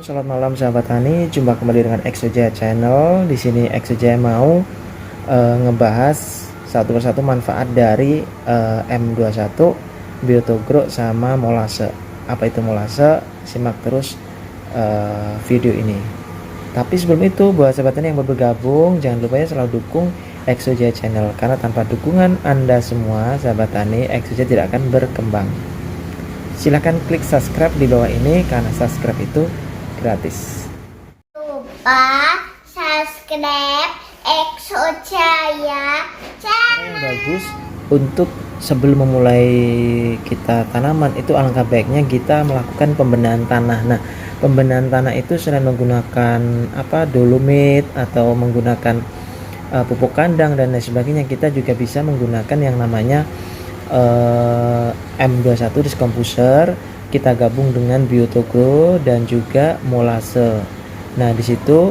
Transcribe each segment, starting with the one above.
selamat malam sahabat tani. Jumpa kembali dengan Exoja Channel. Di sini Exoja mau ngebahas satu persatu manfaat dari M21, Biotogro sama molase. Apa itu molase? Simak terus video ini. Tapi sebelum itu, buat sahabat tani yang baru bergabung, jangan lupa ya selalu dukung Exoja Channel, karena tanpa dukungan Anda semua sahabat tani, Exoja tidak akan berkembang. Silahkan klik subscribe di bawah ini karena subscribe itu gratis. Lupa subscribe Exojaya Channel. Bagus untuk sebelum memulai kita tanaman itu alangkah baiknya kita melakukan pembenahan tanah. Nah, pembenahan tanah itu selain menggunakan dolomit atau menggunakan pupuk kandang dan lain sebagainya, kita juga bisa menggunakan yang namanya M21 Discomposer. Kita gabung dengan Biotogro dan juga molase. Nah, di situ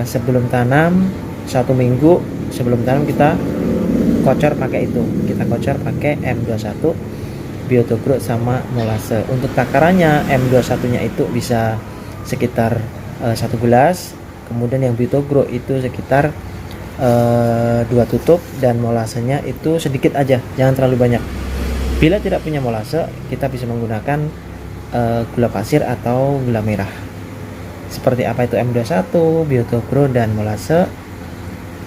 sebelum tanam 1 minggu sebelum tanam kita kocor pakai itu. Kita kocor pakai M21 Biotogro sama molase. Untuk takarannya M21-nya itu bisa sekitar 1 gelas, kemudian yang Biotogro itu sekitar 2 tutup, dan molasenya itu sedikit aja, jangan terlalu banyak. Bila tidak punya molase, kita bisa menggunakan gula pasir atau gula merah. Seperti apa itu M21, Biotogro, dan molase?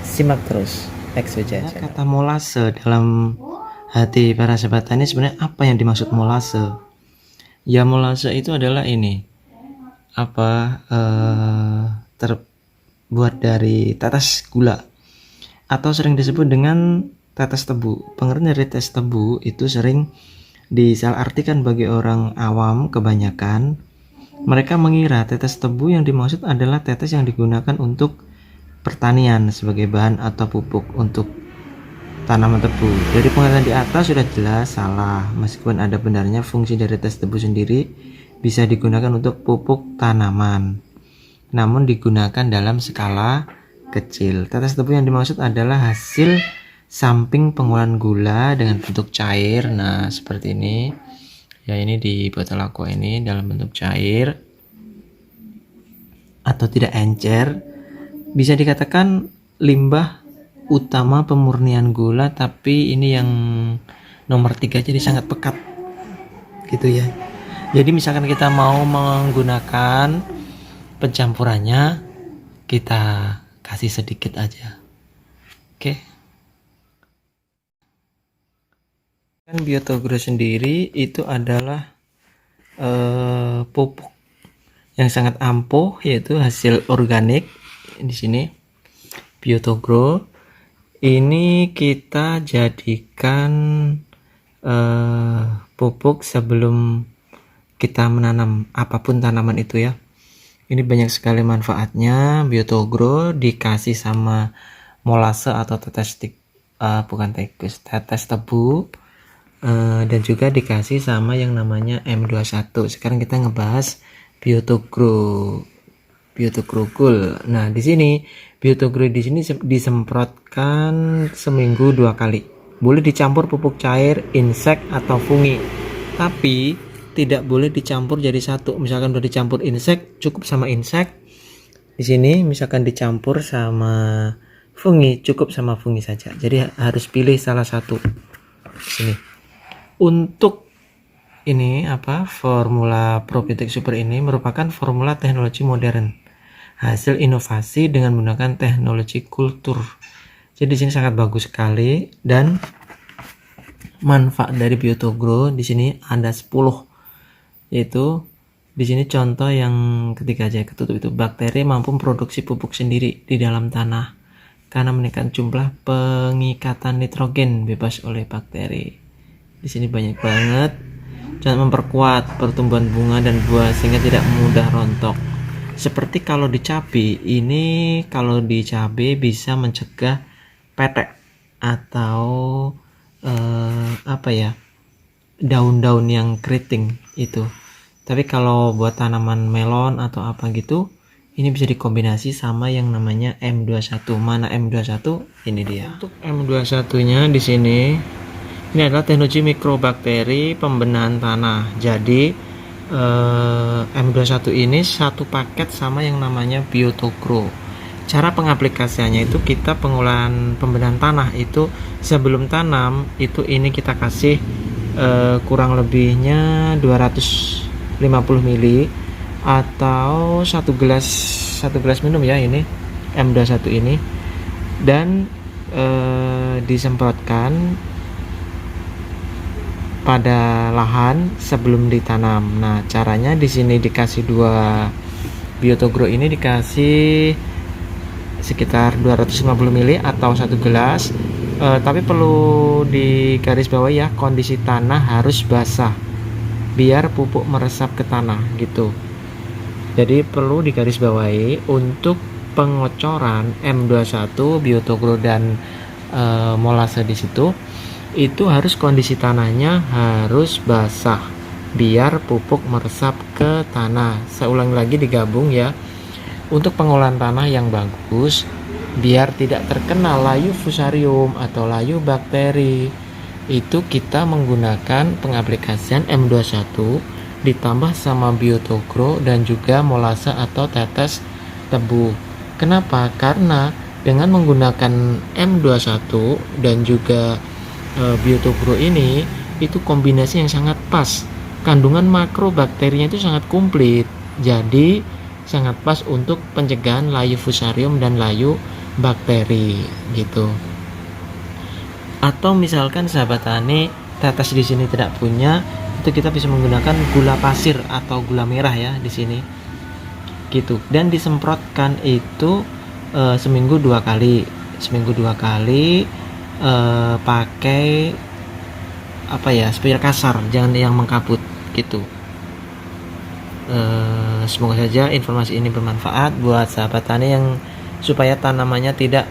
Simak terus Exoja. Kata molase dalam hati para sahabat tani, sebenarnya apa yang dimaksud molase? Ya, molase itu adalah ini terbuat dari tetes gula atau sering disebut dengan tetes tebu. Pengertian dari tetes tebu itu sering disalahartikan bagi orang awam. Kebanyakan mereka mengira tetes tebu yang dimaksud adalah tetes yang digunakan untuk pertanian sebagai bahan atau pupuk untuk tanaman tebu. Dari pengertian di atas sudah jelas salah. Meskipun ada benarnya, fungsi dari tetes tebu sendiri bisa digunakan untuk pupuk tanaman, namun digunakan dalam skala kecil. Tetes tebu yang dimaksud adalah hasil samping pengolahan gula dengan bentuk cair. Nah, seperti ini ya, ini di botol aqua ini dalam bentuk cair atau tidak encer. Bisa dikatakan limbah utama pemurnian gula, tapi ini yang nomor 3, jadi sangat pekat gitu ya. Jadi misalkan kita mau menggunakan pencampurannya, kita kasih sedikit aja. Oke. Kan Biotogro sendiri itu adalah pupuk yang sangat ampuh, yaitu hasil organik. Di sini Biotogro ini kita jadikan pupuk sebelum kita menanam apapun tanaman itu ya. Ini banyak sekali manfaatnya. Biotogro dikasih sama molase atau tetes tetes tebu, dan juga dikasih sama yang namanya M21. Sekarang kita ngebahas Biotogro Gold. Nah, di sini Biotogro di sini disemprotkan seminggu 2 kali. Boleh dicampur pupuk cair, insek atau fungi. Tapi tidak boleh dicampur jadi satu. Misalkan udah dicampur insek, cukup sama insek. Di sini misalkan dicampur sama fungi, cukup sama fungi saja. Jadi harus pilih salah satu. Sini. Untuk ini formula probiotik super ini merupakan formula teknologi modern, hasil inovasi dengan menggunakan teknologi kultur. Jadi di sini sangat bagus sekali, dan manfaat dari Biotogro di sini ada 10. Yaitu di sini contoh yang ketiga aja, ketutup itu. Bakteri mampu memproduksi pupuk sendiri di dalam tanah karena menekan jumlah pengikatan nitrogen bebas oleh bakteri. Di sini banyak banget. Jangan memperkuat pertumbuhan bunga dan buah sehingga tidak mudah rontok. Seperti kalau di cabai ini, kalau di cabai bisa mencegah petek atau daun-daun yang keriting itu. Tapi kalau buat tanaman melon atau apa gitu, ini bisa dikombinasi sama yang namanya M21. Mana M21? Ini dia. Untuk M21-nya di sini, ini adalah teknologi mikrobakteri pembenahan tanah. Jadi M21 ini satu paket sama yang namanya Biotogro. Cara pengaplikasiannya itu kita pengolahan pembenahan tanah itu sebelum tanam itu ini kita kasih kurang lebihnya 250 ml atau satu gelas minum ya ini M21 ini, dan disemprotkan pada lahan sebelum ditanam. Nah, caranya di sini dikasih 2 Biotogro ini dikasih sekitar 250 ml atau satu gelas. Tapi perlu digarisbawahi ya, kondisi tanah harus basah biar pupuk meresap ke tanah gitu. Jadi perlu digarisbawahi untuk pengocoran M21 Biotogro dan molase di situ itu harus kondisi tanahnya harus basah biar pupuk meresap ke tanah. Saya ulangi lagi, digabung ya. Untuk pengolahan tanah yang bagus biar tidak terkena layu fusarium atau layu bakteri, itu kita menggunakan pengaplikasian M21 ditambah sama Biotogro dan juga molase atau tetes tebu. Kenapa? Karena dengan menggunakan M21 dan juga Biotogro ini itu kombinasi yang sangat pas, kandungan makrobakterinya itu sangat komplit, jadi sangat pas untuk pencegahan layu fusarium dan layu bakteri gitu. Atau misalkan sahabat tani tetes di sini tidak punya, itu kita bisa menggunakan gula pasir atau gula merah ya di sini gitu, dan disemprotkan itu seminggu 2 kali pakai sprayer kasar, jangan yang mengkaput gitu. Semoga saja informasi ini bermanfaat buat sahabat tani yang supaya tanamannya tidak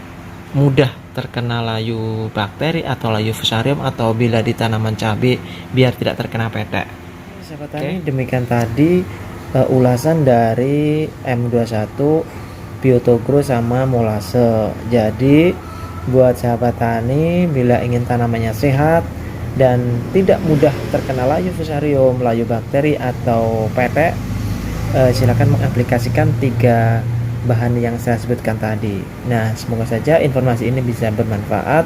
mudah terkena layu bakteri atau layu fusarium, atau bila di tanaman cabai biar tidak terkena petek. Sahabat tani, demikian tadi ulasan dari M21 Biotogro sama molase. Jadi buat sahabat tani bila ingin tanamannya sehat dan tidak mudah terkena layu fusarium, layu bakteri atau petek, silakan mengaplikasikan 3 bahan yang saya sebutkan tadi. Nah, semoga saja informasi ini bisa bermanfaat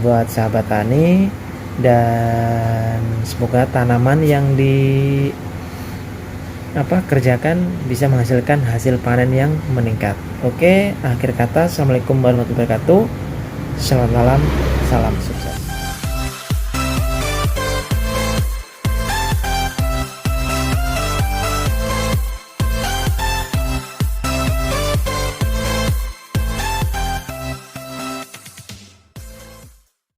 buat sahabat tani, dan semoga tanaman yang kerjakan bisa menghasilkan hasil panen yang meningkat. Oke, akhir kata, assalamualaikum warahmatullahi wabarakatuh. Selamat malam, salam sukses.